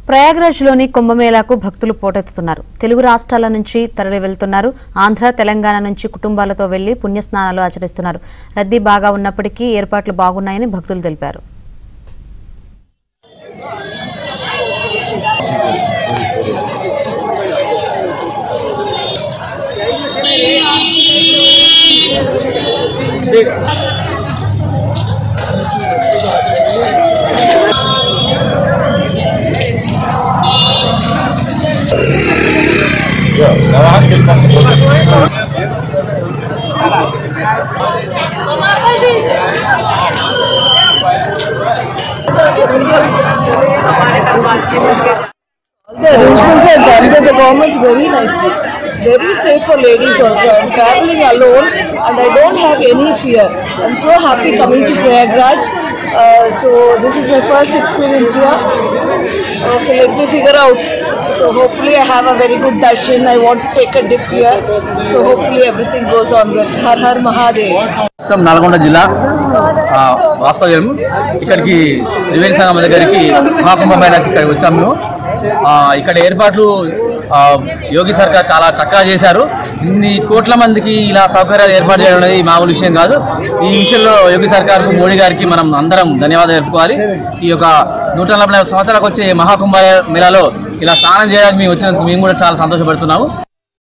ప్రయాగ్రాజ్లోని కుంభమేళాకు భక్తులు పోటెత్తుతున్నారు. తెలుగు రాష్ట్రాల నుంచి తరలి వెళ్తున్నారు. ఆంధ్ర, తెలంగాణ నుంచి కుటుంబాలతో వెళ్లి పుణ్యస్నానాలు ఆచరిస్తున్నారు. రద్దీ బాగా ఉన్నప్పటికీ ఏర్పాట్లు బాగున్నాయని భక్తులు తెలిపారు. The arrangements are done by the government very nicely. It's very safe for ladies also. I'm traveling alone and I don't have any fear. I'm so happy coming to Prayagraj. So this is my first experience here. Okay, let me figure out. So hopefully I have a very good darshan. I want to take a dip here. So hopefully everything goes on well. Har Har Mahadev. Nalgonda జిల్లా వాస్తవ్యం. ఇక్కడికి త్రివేణి సంగమం దగ్గరికి మహాకుంభమేళాకి ఇక్కడికి వచ్చాము మేము. ఇక్కడ ఏర్పాట్లు యోగి సర్కార్ చాలా చక్కగా చేశారు. ఇన్ని కోట్ల మందికి ఇలా సౌకర్యాలు ఏర్పాటు చేయడం అనేది మామూలు విషయం కాదు. ఈ విషయంలో యోగి సర్కార్కు, మోడీ గారికి మనం అందరం ధన్యవాదాలు చెప్పుకోవాలి. ఈ యొక్క 140 సంవత్సరాలకు వచ్చే మహాకుంభమేళాలో ఇలా స్నానం చేయడానికి మేము వచ్చినందుకు మేము కూడా చాలా సంతోషపడుతున్నాము.